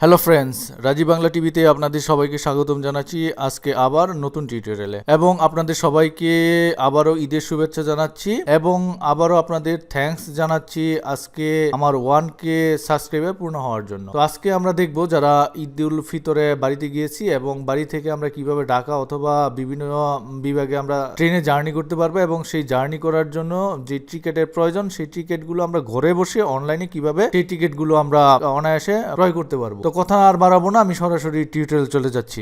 Hello friends, Rajib Bangla টিভিতে আপনাদের সবাইকে স্বাগতম জানাচ্ছি আজকে আবার নতুন টিউটোরিয়ালে এবং আপনাদের সবাইকে আবারও ঈদের শুভেচ্ছা জানাচ্ছি এবং আবারও আপনাদের থ্যাঙ্কস জানাচ্ছি আজকে আমার 1K সাবস্ক্রাইবার পূর্ণ হওয়ার জন্য। তো আজকে আমরা দেখব যারা ঈদ উল ফিতরে বাড়িতে গিয়েছি এবং বাড়ি থেকে আমরা কিভাবে ঢাকা অথবা বিভিন্ন বিভাগে আমরা ট্রেনে জার্নি করতে পারবো এবং সেই জার্নি করার জন্য যে টিকিটের প্রয়োজন সেই টিকিটগুলো আমরা ঘরে বসে অনলাইনে কিভাবে সেই টিকিটগুলো আমরা অনায়াসে ক্রয় করতে পারবো। তো কথা আর বাড়াবো না, আমি সরাসরি টিউটোরিয়াল চলে যাচ্ছি।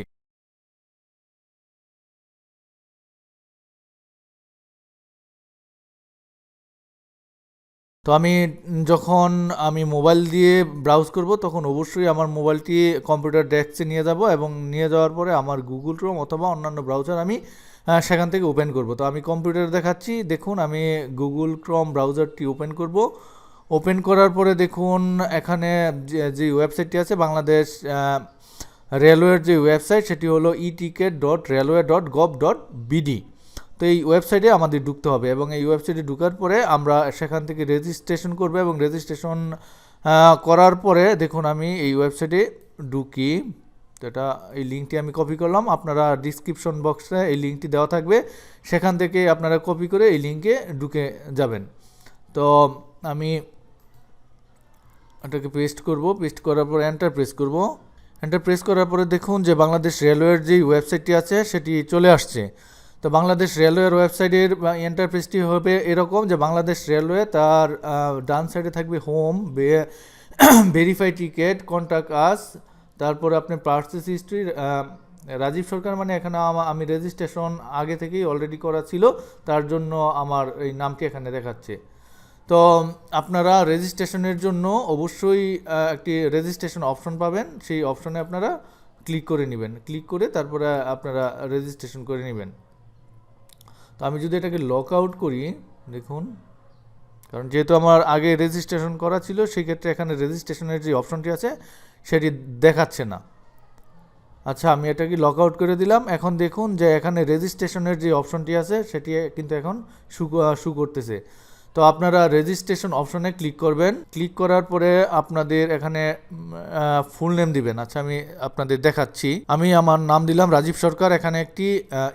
তো যখন আমি মোবাইল দিয়ে ব্রাউজ করব তখন অবশ্যই আমার মোবাইলটি কম্পিউটার ডেস্কে নিয়ে যাব এবং নিয়ে যাওয়ার পরে আমার গুগল ক্রোম অথবা অন্যান্য ব্রাউজার আমি সেখান থেকে ওপেন করব। তো আমি কম্পিউটার দেখাচ্ছি, দেখুন আমি গুগল ক্রোম ব্রাউজারটি ওপেন করব। ওপেন করার পরে দেখুন এখানে যে ওয়েবসাইটটি আছে বাংলাদেশ রেলওয়ের যে ওয়েবসাইট সেটি হলো eticket.railway.gov.bd। তো এই ওয়েবসাইটে আমাদের ঢুকতে হবে এবং এই ওয়েবসাইটে ঢোকার পরে আমরা সেখান থেকে রেজিস্ট্রেশন করব এবং রেজিস্ট্রেশন করার পরে দেখুন আমি এই ওয়েবসাইটে ঢুকি। তো এই লিঙ্কটি আমি কপি করলাম, আপনারা ডিসক্রিপশন বক্সে এই লিঙ্কটি দেওয়া থাকবে, সেখান থেকে আপনারা কপি করে এই লিঙ্কে ঢুকে যাবেন। তো আমি এটাকে পেস্ট করব, পেস্ট করার পর এন্টার প্রেস করব। এন্টার প্রেস করার পরে দেখুন যে বাংলাদেশ রেলওয়ের যে ওয়েবসাইটটি আছে সেটি চলে আসছে। তো বাংলাদেশ রেলওয়ের ওয়েবসাইটের ইন্টারফেসটি হবে এরকম যে বাংলাদেশ রেলওয়ে তার ডান সাইডে থাকবে home, verify ticket, contact us, তারপরে আপনি পারচেস হিস্ট্রি, রাজীব সরকার, মানে এখানে আমি রেজিস্ট্রেশন আগে থেকেই অলরেডি করা ছিল, তার জন্য আমার এই নামটি এখানে দেখাচ্ছে। তো আপনারা রেজিস্ট্রেশনের জন্য অবশ্যই একটি রেজিস্ট্রেশন অপশন পাবেন, সেই অপশনে আপনারা ক্লিক করে নেবেন, ক্লিক করে তারপরে আপনারা রেজিস্ট্রেশন করে নেবেন। তো আমি যদি এটাকে লক আউট করি দেখুন, কারণ যেহেতু আমার আগে রেজিস্ট্রেশন করা ছিল সেই ক্ষেত্রে এখানে রেজিস্ট্রেশনের যে অপশনটি আছে সেটি দেখাচ্ছে না। আচ্ছা, আমি এটাকে লক আউট করে দিলাম। এখন দেখুন যে এখানে রেজিস্ট্রেশনের যে অপশনটি আছে সেটি কিন্তু এখন শু করতেছে। তো আপনারা রেজিস্ট্রেশন অপশনে ক্লিক করবেন, ক্লিক করার পরে আপনাদের এখানে ফুল নেম দিবেন। আচ্ছা, আমি আপনাদের দেখাচ্ছি, আমি আমার নাম দিলাম রাজীব সরকার। এখানে একটি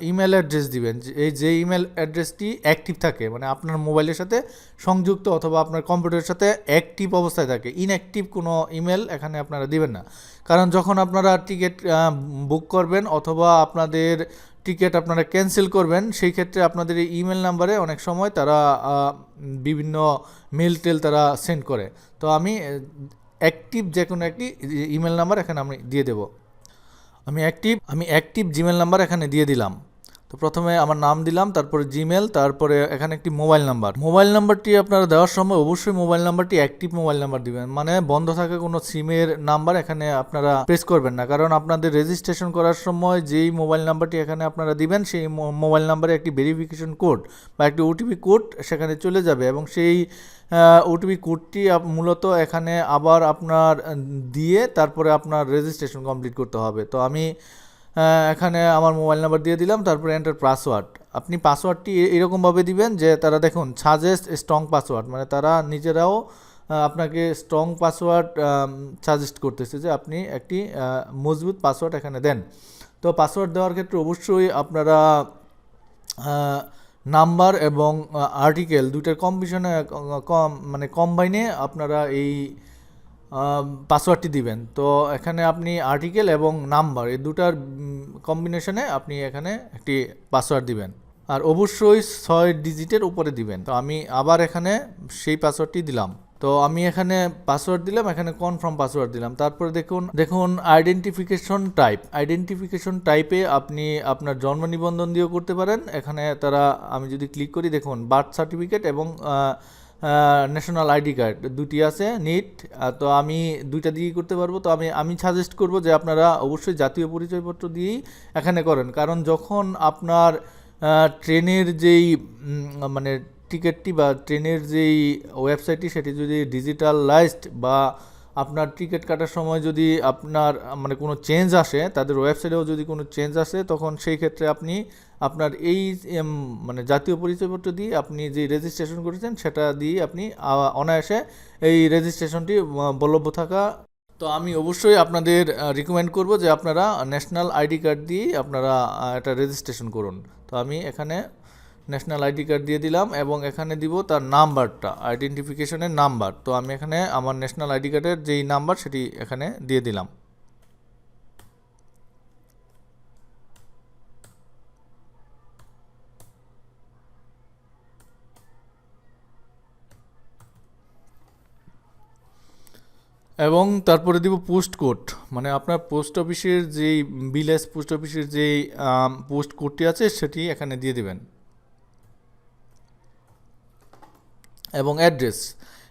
ইমেল অ্যাড্রেস দিবেন, যে ইমেল অ্যাড্রেসটি অ্যাক্টিভ থাকে, মানে আপনার মোবাইলের সাথে সংযুক্ত অথবা আপনার কম্পিউটারের সাথে অ্যাক্টিভ অবস্থায় থাকে। ইনঅ্যাক্টিভ কোনো ইমেল এখানে আপনারা দিবেন না, কারণ যখন আপনারা টিকিট বুক করবেন অথবা আপনাদের টিকিট আপনারা ক্যান্সেল করবেন সেই ক্ষেত্রে আপনাদের এই ইমেল নাম্বারে অনেক সময় তারা বিভিন্ন মেল টেল তারা সেন্ড করে। তো আমি অ্যাক্টিভ যে কোনো একটি ইমেল নাম্বার এখানে আমি দিয়ে দেব। আমি অ্যাক্টিভ জিমেল নাম্বার এখানে দিয়ে দিলাম। তো প্রথমে আমার নাম দিলাম, তারপরে জিমেল, তারপরে এখানে একটি মোবাইল নাম্বারটি আপনারা দেওয়ার সময় অবশ্যই মোবাইল নাম্বারটি অ্যাক্টিভ মোবাইল নাম্বার দিবেন, মানে বন্ধ থাকা কোনো সিমের নাম্বার এখানে আপনারা প্রেস করবেন না, কারণ আপনাদের রেজিস্ট্রেশন করার সময় যেই মোবাইল নাম্বারটি এখানে আপনারা দিবেন সেই মোবাইল নাম্বারে একটি ভেরিফিকেশন কোড বা একটি ওটিপি কোড সেখানে চলে যাবে এবং সেই ওটিপি কোডটি মূলত এখানে আবার আপনার দিয়ে তারপরে আপনার রেজিস্ট্রেশন কমপ্লিট করতে হবে। তো আমি এখানে আমার মোবাইল নাম্বার দিয়ে দিলাম, তারপরে এন্টার পাসওয়ার্ড। আপনি পাসওয়ার্ডটি এরকমভাবে দিবেন যে তারা দেখুন সাজেস্ট স্ট্রং পাসওয়ার্ড, মানে তারা নিজেরাও আপনাকে স্ট্রং পাসওয়ার্ড সাজেস্ট করতেছে যে আপনি একটি মজবুত পাসওয়ার্ড এখানে দেন। তো পাসওয়ার্ড দেওয়ার ক্ষেত্রে অবশ্যই আপনারা নাম্বার এবং আর্টিকেল দুইটার মানে কম্বাইনে আপনারা এই পাসওয়ার্ডটি দিবেন। তো এখানে আপনি আর্টিকেল এবং নাম্বার এই দুটার কম্বিনেশনে আপনি এখানে একটি পাসওয়ার্ড দিবেন, আর অবশ্যই 6 ডিজিটের উপরে দিবেন। তো আমি আবার এখানে সেই পাসওয়ার্ডটি দিলাম। তো আমি এখানে পাসওয়ার্ড দিলাম, এখানে কনফার্ম পাসওয়ার্ড দিলাম। তারপরে দেখুন আইডেন্টিফিকেশন টাইপে আপনি আপনার জন্ম নিবন্ধন দিয়েও করতে পারেন। এখানে আমি যদি ক্লিক করি দেখুন বার্থ সার্টিফিকেট এবং ন্যাশনাল আইডি কার্ড দুটি আছে নিট। তো আমি দুইটা দিয়েই করতে পারবো। তো আমি সাজেস্ট করব যে আপনারা অবশ্যই জাতীয় পরিচয়পত্র দিয়েই এখানে করেন, কারণ যখন আপনার ট্রেনের যেই মানে টিকিটটি বা ট্রেনের যেই ওয়েবসাইটটি সেটি যদি ডিজিটালাইজড বা আপনার টিকিট কাটার সময় যদি আপনার মানে কোনো চেঞ্জ আসে, তাদের ওয়েবসাইটেও যদি কোনো চেঞ্জ আসে, তখন সেই ক্ষেত্রে আপনি আপনার এই মানে জাতীয় পরিচয়পত্র দিয়ে আপনি যে রেজিস্ট্রেশন করেছেন সেটা দিয়ে আপনি অনায়াসে এই রেজিস্ট্রেশনটি বলবৎ তো আমি অবশ্যই আপনাদের রিকমেন্ড করব যে আপনারা ন্যাশনাল আইডি কার্ড দিয়ে আপনারা এটা রেজিস্ট্রেশন করুন। তো আমি এখানে ন্যাশনাল আইডি কার্ড দিয়ে দিলাম এবং এখানে দিব তার নাম্বারটা, আইডেন্টিফিকেশনের নাম্বার। তো আমি এখানে আমার ন্যাশনাল আইডি কার্ডের যেই নাম্বার সেটি এখানে দিয়ে দিলাম। এবং তারপরে দিব পোস্ট কোড, মানে আপনার পোস্ট অফিসের যেই ভিলেজ পোস্ট অফিসের যেই পোস্ট কোডটি আছে সেটি এখানে দিয়ে দিবেন। এবং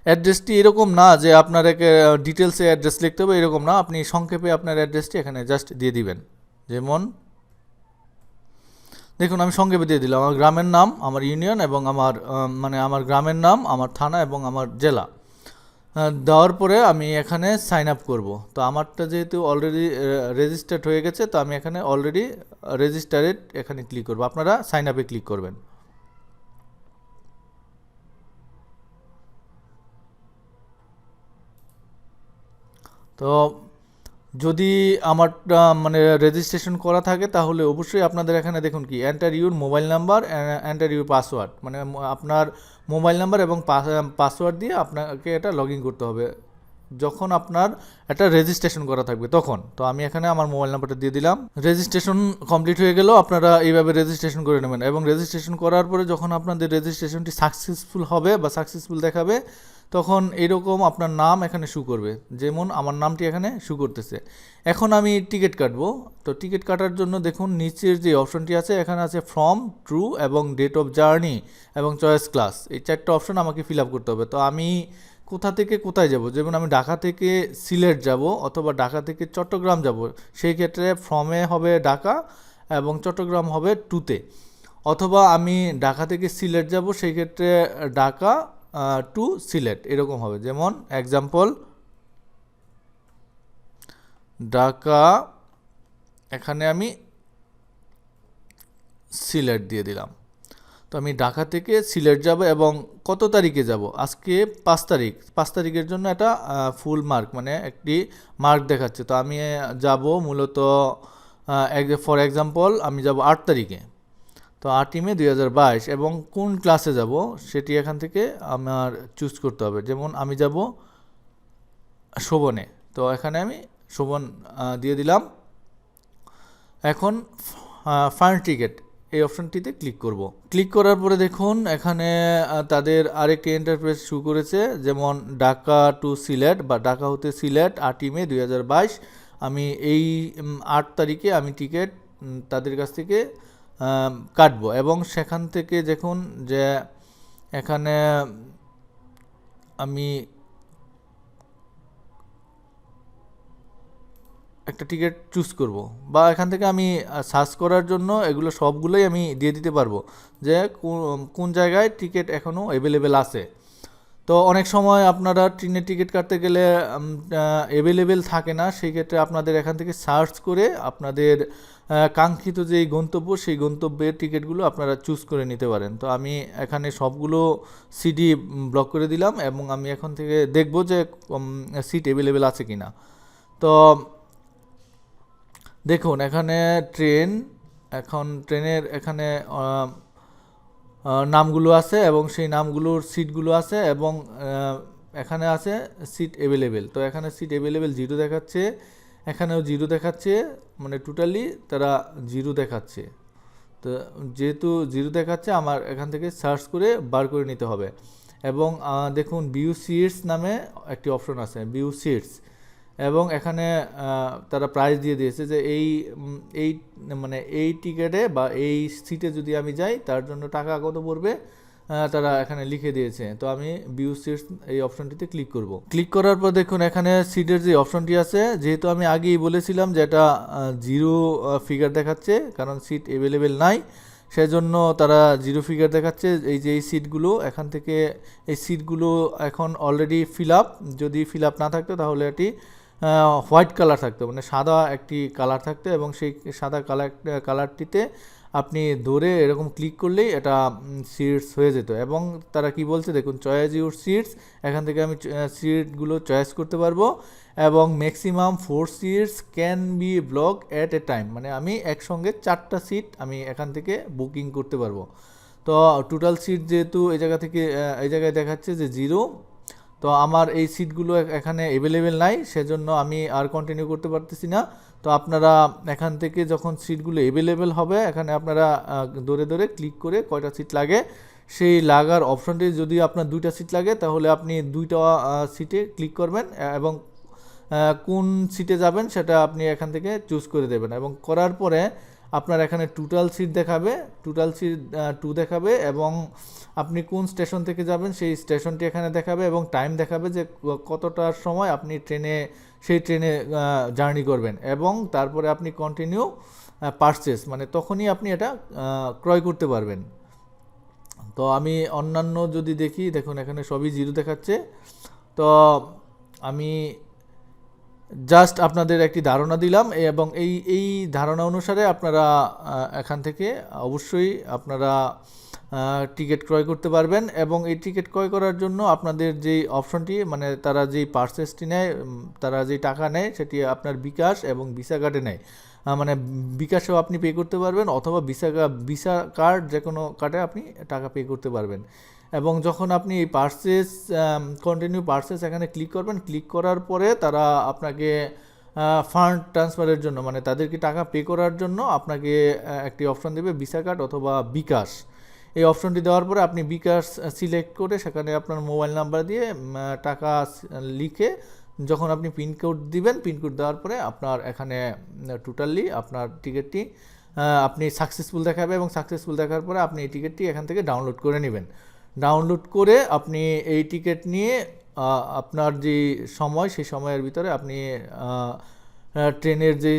অ্যাড্রেসটি এরকম না যে আপনার ডিটেলসে অ্যাড্রেস লিখতে হবে, এরকম না, আপনি সংক্ষেপে আপনার অ্যাড্রেসটি এখানে জাস্ট দিয়ে দিবেন। যেমন দেখুন আমি সংক্ষেপে দিয়ে দিলাম আমার গ্রামের নাম, আমার ইউনিয়ন এবং আমার মানে আমার গ্রামের নাম, আমার থানা এবং আমার জেলা। দেওয়ার পরে আমি এখানে সাইন আপ করব। তো আমারটা যেহেতু অলরেডি রেজিস্টার্ড হয়ে গেছে, তো আমি এখানে অলরেডি রেজিস্টারেড এখানে ক্লিক করব। আপনারা সাইন আপে ক্লিক করবেন। তো যদি আমার মানে রেজিস্ট্রেশন করা থাকে তাহলে অবশ্যই আপনাদের এখানে দেখুন কি enter your mobile number, enter your password, মানে আপনার মোবাইল নাম্বার এবং পাসওয়ার্ড দিয়ে আপনাকে এটা লগ ইন করতে হবে যখন আপনার একটা রেজিস্ট্রেশন করা থাকবে তখন। তো আমি এখানে আমার মোবাইল নাম্বারটা দিয়ে দিলাম। রেজিস্ট্রেশন কমপ্লিট হয়ে গেল, আপনারা এইভাবে রেজিস্ট্রেশন করে নেবেন। এবং রেজিস্ট্রেশন করার পরে যখন আপনাদের রেজিস্ট্রেশনটি সাকসেসফুল হবে বা সাকসেসফুল দেখাবে, তখন এরকম আপনার নাম এখানে শু করবে, যেমন আমার নামটি এখানে শু করতেছে। এখন আমি টিকিট কাটবো। তো টিকিট কাটার জন্য দেখুন নিচের যে অপশনটি আছে এখানে আছে ফ্রম, ট্রু এবং ডেট অফ জার্নি এবং চয়েস ক্লাস, এই চারটা অপশন আমাকে ফিল আপ করতে হবে। তো আমি কোথা থেকে কোথায় যাব, যেমন আমি ঢাকা থেকে সিলেট যাব অথবা ঢাকা থেকে চট্টগ্রাম যাব, সেই ক্ষেত্রে ফ্রমে হবে ঢাকা এবং চট্টগ্রাম হবে টুতে। অথবা আমি ঢাকা থেকে সিলেট যাব, সেই ক্ষেত্রে ঢাকা টু সিলেট এরকম হবে। যেমন এক্সাম্পল ঢাকা, এখানে আমি সিলেট দিয়ে দিলাম। তো আমি ঢাকা থেকে সিলেট যাব এবং কত তারিখে যাব, আজকে 5 তারিখ, 5 তারিখের জন্য এটা ফুল মার্ক মানে একটি মার্ক দেখাচ্ছে। তো আমি যাব মূলত ফর এক্সাম্পল আমি যাব 8 তারিখে। তো 8ই মে 2022 এবং কোন ক্লাসে যাব সেটি এখান থেকে আমার চুজ করতে হবে। যেমন আমি যাব শোভনে, তো এখানে আমি শোভন দিয়ে দিলাম। এখন ফাইন্ড টিকিট এই অপশনটিতে ক্লিক করব। ক্লিক করার পরে দেখুন এখানে তাদের আরেকটি ইন্টারফেস শো করেছে, যেমন ঢাকা টু সিলেট বা ঢাকা হতে সিলেট 8ই মে 2022। আমি এই 8 তারিখে আমি টিকিট তাদের কাছ থেকে কাটবো এবং সেখান থেকে দেখুন যে এখানে আমি একটা টিকিট চুজ করব বা এখান থেকে আমি সার্চ করার জন্য এগুলো সবগুলোই আমি দিয়ে দিতে পারবো যে কোন জায়গায় টিকিট এখনও অ্যাভেলেবেল আছে। তো অনেক সময় আপনারা ট্রেনের টিকিট কাটতে গেলে অ্যাভেলেবেল থাকে না, সেই ক্ষেত্রে আপনাদের এখান থেকে সার্চ করে আপনাদের কাঙ্ক্ষিত যেই গন্তব্য সেই গন্তব্যের টিকিটগুলো আপনারা চুজ করে নিতে পারেন। তো আমি এখানে সবগুলো সিডি ব্লক করে দিলাম এবং আমি এখন থেকে দেখব যে সিট অ্যাভেলেবেল আছে কি না। তো দেখুন এখানে এখন ট্রেনের এখানে নামগুলো আছে এবং সেই নামগুলোর সিটগুলো আছে এবং এখানে আছে সিট অ্যাভেলেবেল। তো এখানে সিট অ্যাভেলেবেল 0 দেখাচ্ছে, এখানেও 0 দেখাচ্ছে, মানে টোটালি তারা 0 দেখাচ্ছে। তো যেহেতু 0 দেখাচ্ছে আমার এখান থেকে সার্চ করে বার করে নিতে হবে। এবং দেখুন ভিউ সিটস নামে একটি অপশন আছে, ভিউ সিটস, এবং এখানে তারা প্রাইস দিয়ে দিয়েছে যে এই মানে এই টিকিটে বা এই সিটে যদি আমি যাই তার জন্য টাকা কত পড়বে তারা এখানে লিখে দিয়েছে। তো আমি ভিউ সিটস এই অপশনটিতে ক্লিক করব। ক্লিক করার পর দেখুন এখানে সিটের যে অপশনটি আছে, যেহেতু আমি আগেই বলেছিলাম যে এটা 0 ফিগার দেখাচ্ছে কারণ সিট অ্যাভেলেবেল নাই, সেজন্য তারা 0 ফিগার দেখাচ্ছে। এই যে এই সিটগুলো এখান থেকে এই সিটগুলো এখন অলরেডি ফিল আপ, যদি ফিল আপ না থাকতো তাহলে এটি হোয়াইট কালার থাকতো, মানে সাদা একটি কালার থাকতো এবং সেই সাদা কালারটিতে আপনি ধরে এরকম ক্লিক করলেই এটা সিটস হয়ে যেত। এবং তারা কি বলছে দেখুন চয়েস ইউর সিটস, এখান থেকে আমি সিটগুলো চয়েস করতে পারবো এবং maximum 4 seats can be block at a time, মানে আমি একসঙ্গে 4টা সিট আমি এখান থেকে বুকিং করতে পারবো। তো টোটাল সিট যেহেতু এই জায়গায় দেখাচ্ছে যে 0, তো আমার এই সিটগুলো এখানে অ্যাভেলেবেল নাই, সেজন্য আমি আর কন্টিনিউ করতে পারতেছি না। তো আপনারা এখান থেকে যখন সিটগুলো অ্যাভেলেবেল হবে, এখানে আপনারা ধরে ধরে ক্লিক করে কয়টা সিট লাগে সেই লাগার অপশনটি, যদি আপনার 2টা সিট লাগে তাহলে আপনি 2টা সিটে ক্লিক করবেন এবং কোন সিটে যাবেন সেটা আপনি এখান থেকে চুজ করে দেবেন। এবং করার পরে আপনার এখানে টোটাল সিট দেখাবে, টোটাল সিট 2 দেখাবে, এবং আপনি কোন স্টেশন থেকে যাবেন সেই স্টেশনটি এখানে দেখাবে, এবং টাইম দেখাবে যে কতটার সময় আপনি সেই ট্রেনে জার্নি করবেন। এবং তারপরে আপনি কন্টিনিউ পারচেস, মানে তখনই আপনি এটা ক্রয় করতে পারবেন। তো আমি অন্যান্য যদি দেখি, দেখুন এখানে সবই 0 দেখাচ্ছে। তো আমি জাস্ট আপনাদের একটি ধারণা দিলাম, এবং এই ধারণা অনুসারে আপনারা এখান থেকে অবশ্যই আপনারা টিকিট ক্রয় করতে পারবেন। এবং এই টিকিট ক্রয় করার জন্য আপনাদের যেই অপশনটি, মানে তারা যেই পারচেসটি নেয়, তারা যেই টাকা নেয় সেটি আপনার বিকাশ এবং ভিসা কার্ডে নেয়। মানে বিকাশেও আপনি পে করতে পারবেন, অথবা ভিসা কার্ড, যে কোনো কার্ডে আপনি টাকা পে করতে পারবেন। এবং যখন আপনি এই কন্টিনিউ পারচেস এখানে ক্লিক করবেন, ক্লিক করার পরে তারা আপনাকে ফান্ড ট্রান্সফারের জন্য, মানে তাদেরকে টাকা পে করার জন্য আপনাকে একটি অপশন দেবে ভিসা কার্ড অথবা বিকাশ। এই অপশনটি দেওয়ার পরে আপনি বিকাশ সিলেক্ট করে সেখানে আপনার মোবাইল নাম্বার দিয়ে টাকা লিখে যখন আপনি পিনকোড দিবেন, পিনকোড দেওয়ার পরে আপনার এখানে টোটালি আপনার টিকিটটি আপনি সাকসেসফুল দেখাবে, এবং সাকসেসফুল দেখার পরে আপনি এই টিকিটটি এখান থেকে ডাউনলোড করে নেবেন। ডাউনলোড করে আপনি এই টিকিট নিয়ে আপনার যে সময়, সেই সময়ের ভিতরে আপনি ট্রেনের যেই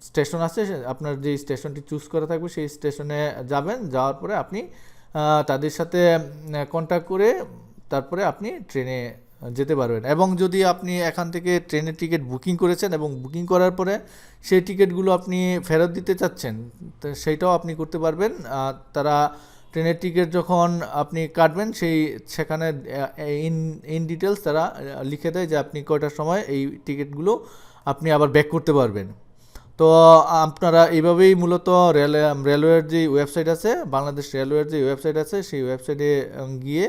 স্টেশন আছে, আপনার যেই স্টেশনটি চুজ করা থাকবে সেই স্টেশনে যাবেন। যাওয়ার পরে আপনি তাদের সাথে কন্ট্যাক্ট করে তারপরে আপনি ট্রেনে যেতে পারবেন। এবং যদি আপনি এখান থেকে ট্রেনের টিকিট বুকিং করেছেন এবং বুকিং করার পরে সেই টিকিটগুলো আপনি ফেরত দিতে চাচ্ছেন, তো সেইটাও আপনি করতে পারবেন। তারা ট্রেনের টিকিট যখন আপনি কাটবেন সেখানে ইন ডিটেলস তারা লিখে দেয় যে আপনি কয়টার সময় এই টিকিটগুলো আপনি আবার ব্যাক করতে পারবেন। তো আপনারা এইভাবেই মূলত রেলওয়ের যে ওয়েবসাইট আছে, বাংলাদেশ রেলওয়ের যে ওয়েবসাইট আছে, সেই ওয়েবসাইটে গিয়ে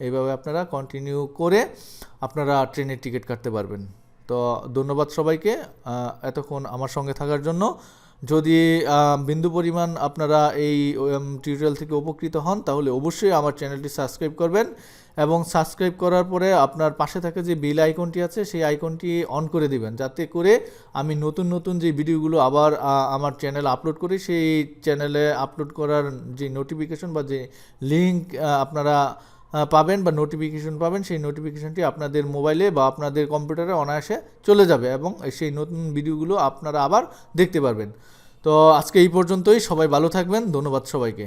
এইভাবে আপনারা কন্টিনিউ করে আপনারা ট্রেনের টিকিট কাটতে পারবেন। তো ধন্যবাদ সবাইকে এতক্ষণ আমার সঙ্গে থাকার জন্য। যদি বিন্দু পরিমাণ আপনারা এই টিউটোরিয়াল থেকে উপকৃত হন, তাহলে অবশ্যই আমার চ্যানেলটি সাবস্ক্রাইব করবেন, এবং সাবস্ক্রাইব করার পরে আপনার পাশে থাকা যে বেল আইকনটি আছে সেই আইকনটি অন করে দিবেন, যাতে করে আমি নতুন নতুন যে ভিডিওগুলো আবার আমার চ্যানেলে আপলোড করি, সেই চ্যানেলে আপলোড করার যে নোটিফিকেশন বা যে লিঙ্ক আপনারা পাবেন বা নোটিফিকেশন পাবেন, সেই নোটিফিকেশনটি আপনাদের মোবাইলে বা আপনাদের কম্পিউটারে অনায়াসে চলে যাবে, এবং সেই নতুন ভিডিওগুলো আপনারা আবার দেখতে পারবেন। তো আজকে এই পর্যন্তই, সবাই ভালো থাকবেন, ধন্যবাদ সবাইকে।